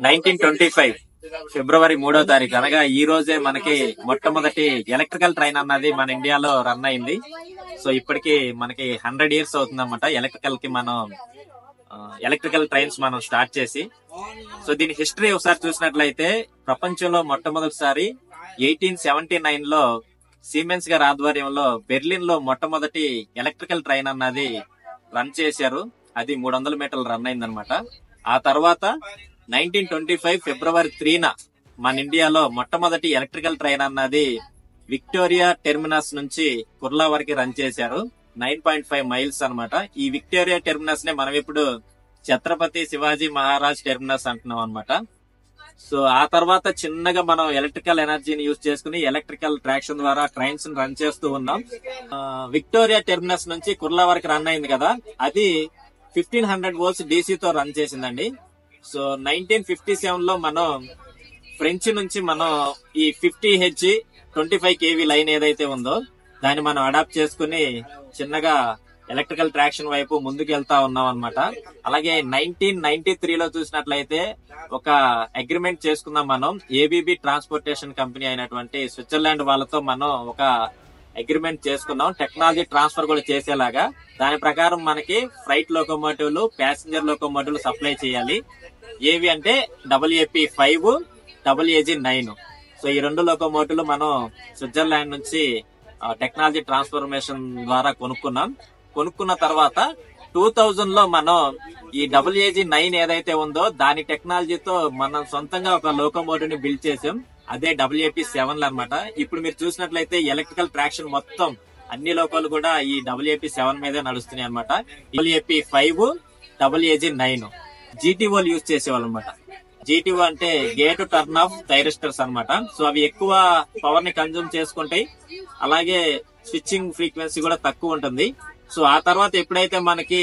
1925 ఫిబ్రవరి 3వ తారీఖు అనగా ఈ రోజే మనకి మొట్టమొదటి ఎలక్ట్రికల్ ట్రైన్ అన్నది మన ఇండియాలో రన్ అయింది. సో ఇప్పటికి మనకి 100 ఇయర్స్ అవుతుంది అనమాట ఎలక్ట్రికల్ ట్రైన్స్ మనం స్టార్ట్ చేసి. సో దీని హిస్టరీ ఒకసారి చూసినట్లయితే ప్రపంచంలో మొట్టమొదటిసారి 1879 లో సిమెన్స్ గారి ఆధ్వర్యంలో బెర్లిన్ లో మొట్టమొదటి ఎలక్ట్రికల్ ట్రైన్ అన్నది రన్ చేశారు. అది 300 మీటర్లు రన్ అయిందనమాట. ఆ తర్వాత 1925 ఫిబ్రవరి 3న మన ఇండియాలో మొట్టమొదటి ఎలక్ట్రికల్ ట్రైన్ అన్నది విక్టోరియా టెర్మినస్ నుంచి కుర్లా వరకు రన్ చేశారు. 9.5 మైల్స్ అనమాట. ఈ విక్టోరియా టెర్మినస్ నే మనం ఇప్పుడు ఛత్రపతి శివాజీ మహారాజ్ టెర్మినస్ అంటున్నాం అనమాట. సో ఆ తర్వాత చిన్నగా మనం ఎలక్ట్రికల్ ఎనర్జీని యూజ్ చేసుకుని ఎలక్ట్రికల్ ట్రాక్షన్ ద్వారా ట్రైన్స్ రన్ చేస్తూ ఉన్నాం. విక్టోరియా టెర్మినస్ నుంచి కుర్లా వరకు రన్ అయింది కదా, అది 1500 వోల్ట్స్ డీసీతో రన్ చేసిందండి. సో 1957 లో మనం ఫ్రెంచ్ నుంచి మనం ఈ 50 హెచ్ 25 kV లైన్ ఏదైతే ఉందో దాన్ని మనం అడాప్ట్ చేసుకుని చిన్నగా ఎలక్ట్రికల్ ట్రాక్షన్ వైపు ముందుకు వెళ్తా ఉన్నాం అనమాట. అలాగే 1993 లో చూసినట్లయితే ఒక అగ్రిమెంట్ చేసుకున్నాం మనం. ఏబీబీ ట్రాన్స్పోర్టేషన్ కంపెనీ అయినటువంటి స్విట్జర్లాండ్ వాళ్ళతో మనం ఒక అగ్రిమెంట్ చేసుకున్నాం, టెక్నాలజీ ట్రాన్స్ఫర్ కూడా చేసేలాగా. దాని ప్రకారం మనకి ఫ్రైట్ లోకోమోటివ్లు, ప్యాసింజర్ లోకోమోటివ్లు సప్లై చేయాలి. ఏవి అంటే WAP5, WAG9. సో ఈ రెండు లోకోమోటివ్లు మనం స్విట్జర్లాండ్ నుంచి టెక్నాలజీ ట్రాన్స్ఫర్మేషన్ ద్వారా కొనుక్కున్న తర్వాత 2000 లో మనం ఈ WAG9 ఏదైతే ఉందో దాని టెక్నాలజీతో మనం సొంతంగా ఒక లోకోమోటివ్ ని బిల్డ్ చేసాం. అదే WAP7 అనమాట. ఇప్పుడు మీరు చూసినట్లయితే ఎలక్ట్రికల్ ట్రాక్షన్ మొత్తం అన్ని లోకాలు కూడా ఈ WAP7 మీదే నడుస్తున్నాయి అనమాట. WAP5, WAG9 GTOలు యూజ్ చేసేవాళ్ళు అనమాట. GTO అంటే గేట్ టర్న్ ఆఫ్ థైరిస్టర్స్ అనమాట. సో అవి ఎక్కువ పవర్ ని కన్జ్యూమ్ చేసుకుంటాయి, అలాగే స్విచ్చింగ్ ఫ్రీక్వెన్సీ కూడా తక్కువ ఉంటుంది. సో ఆ తర్వాత ఎప్పుడైతే మనకి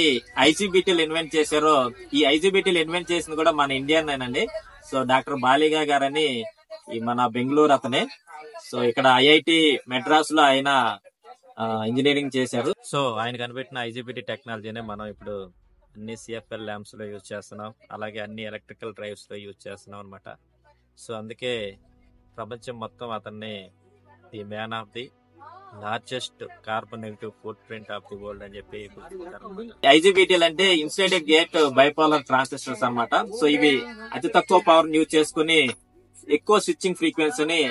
IGBTలు ఇన్వెంట్ చేశారో, ఈ IGBTలు ఇన్వెంట్ చేసింది కూడా మన ఇండియన్నేనండి. సో డాక్టర్ బాలిగా గారని ఈ మన బెంగళూరు అతనే. సో ఇక్కడ IIT మెడ్రాస్ లో ఆయన ఇంజనీరింగ్ చేశారు. సో ఆయన కనిపెట్టిన IGBT టెక్నాలజీనే మనం ఇప్పుడు అన్ని CFL ల్యాంప్స్ లో యూజ్ చేస్తున్నాం, అలాగే అన్ని ఎలక్ట్రికల్ డ్రైవ్స్ లో యూజ్ చేస్తున్నాం అనమాట. సో అందుకే ప్రపంచం మొత్తం అతన్ని the man of the largest carbon negative foot print of the world అని చెప్పి. IGBTలు అంటే ఇన్సైడ్ గేట్ బైపోలర్ ట్రాన్సిస్టర్స్ అనమాట. సో ఇవి అతి తక్కువ పవర్ యూజ్ చేసుకుని ఎక్కువ స్విచ్చింగ్ ఫ్రీక్వెన్సీని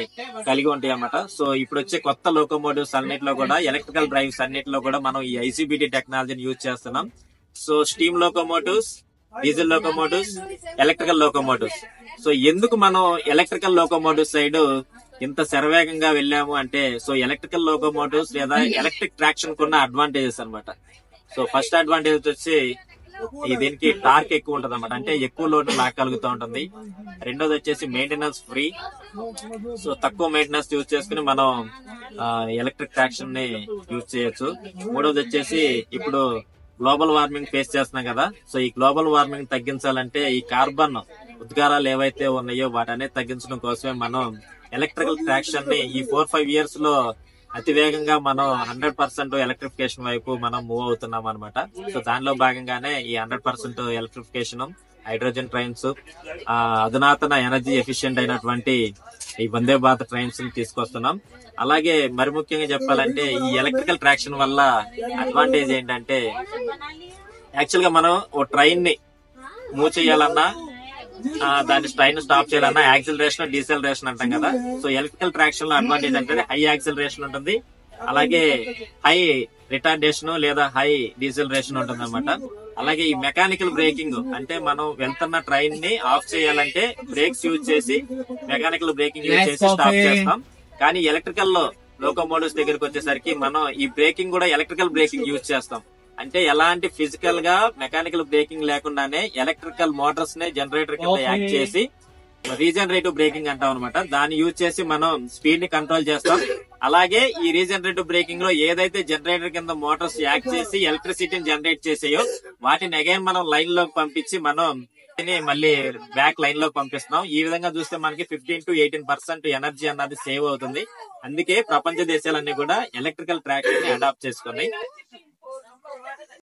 కలిగి ఉంటాయి అన్నమాట. సో ఇప్పుడు వచ్చే కొత్త లోకోమోటివ్స్ అన్నిటిలో కూడా, ఎలక్ట్రికల్ డ్రైవ్స్ అన్నిటిలో కూడా మనం ఈ IGBT టెక్నాలజీని యూజ్ చేస్తున్నాం. So steam locomotives, diesel locomotives, electrical locomotives. So ఎందుకు మనం ఎలక్ట్రికల్ లోకోమోటివ్ సైడ్ ఇంత శరవేగంగా వెళ్ళాము అంటే, సో ఎలక్ట్రికల్ లోకోమోటివ్స్ లేదా ఎలక్ట్రిక్ ట్రాక్షన్ కున్న అడ్వాంటేజెస్ అనమాట. సో ఫస్ట్ అడ్వాంటేజ్ వచ్చి దీనికి టార్క్ ఎక్కువ ఉంటది అనమాట, అంటే ఎక్కువ లోడ్ లాక్కలుగుతూ ఉంటుంది. రెండోది వచ్చేసి మెయింటెనెన్స్ ఫ్రీ. సో తక్కువ మెయింటెనెన్స్ యూజ్ చేసుకుని మనం ఎలక్ట్రిక్ ట్రాక్షన్ ని యూజ్ చేయొచ్చు. మూడోది వచ్చేసి ఇప్పుడు గ్లోబల్ వార్మింగ్ ఫేస్ చేస్తున్నాం కదా. సో ఈ గ్లోబల్ వార్మింగ్ తగ్గించాలంటే ఈ కార్బన్ ఉద్గారాలు ఏవైతే ఉన్నాయో వాటనేది తగ్గించడం కోసమే మనం ఎలక్ట్రికల్ ట్రాక్షన్ ని ఈ 4-5 ఇయర్స్ లో అతి వేగంగా మనం 100% ఎలక్ట్రిఫికేషన్ వైపు మనం మూవ్ అవుతున్నాం అనమాట. సో దానిలో భాగంగానే ఈ 100% ఎలక్ట్రిఫికేషన్, హైడ్రోజన్ ట్రైన్స్, అధునాతన ఎనర్జీ ఎఫిషియెంట్ అయినటువంటి ఈ వందే భారత్ ట్రైన్స్ ని తీసుకొస్తున్నాం. అలాగే మరి ముఖ్యంగా చెప్పాలంటే ఈ ఎలక్ట్రికల్ ట్రాక్షన్ వల్ల అడ్వాంటేజ్ ఏంటంటే, యాక్చువల్ గా మనం ఓ ట్రైన్ ని మూవ్ చేయాలన్నా, దాని ట్రైన్ స్టాప్ చేయాలన్నా యాక్సిలరేషన్, డీసెలరేషన్ అంటాం కదా. సో ఎలక్ట్రికల్ ట్రాక్షన్ లో అడ్వాంటేజ్ అంటే హై యాక్సిలరేషన్ ఉంటుంది, అలాగే హై రిటార్డేషన్ లేదా హై డీసెలరేషన్ ఉంటుంది అనమాట. అలాగే ఈ మెకానికల్ బ్రేకింగ్ అంటే మనం వెళ్తున్న ట్రైన్ ని ఆఫ్ చేయాలంటే బ్రేక్స్ యూజ్ చేసి, మెకానికల్ బ్రేకింగ్ యూజ్ చేసి స్టాప్ చేస్తాం. కానీ ఎలక్ట్రికల్ లోకోమోటివ్స్ దగ్గరికి వచ్చేసరికి మనం ఈ బ్రేకింగ్ కూడా ఎలక్ట్రికల్ బ్రేకింగ్ యూజ్ చేస్తాం. అంటే ఎలాంటి ఫిజికల్ గా మెకానికల్ బ్రేకింగ్ లేకుండానే ఎలక్ట్రికల్ మోటార్స్ నే జనరేటర్ కింద యాక్ట్ చేసి రీజనరేటివ్ బ్రేకింగ్ అంటాం అనమాట. దాన్ని యూజ్ చేసి మనం స్పీడ్ ని కంట్రోల్ చేస్తాం. అలాగే ఈ రీజనరేటివ్ బ్రేకింగ్ లో ఏదైతే జనరేటర్ కింద మోటార్స్ యాక్ట్ చేసి ఎలక్ట్రిసిటీని జనరేట్ చేసాయో వాటిని అగైన్ మనం లైన్ లోకి పంపించి మనం మళ్ళీ బ్యాక్ లైన్ లోకి పంపిస్తున్నాం. ఈ విధంగా చూస్తే మనకి 15 to 18% ఎనర్జీ అన్నది సేవ్ అవుతుంది. అందుకే ప్రపంచ దేశాలన్నీ కూడా ఎలక్ట్రికల్ ట్రాక్షన్ ని అడాప్ట్ చేసుకున్నాయి.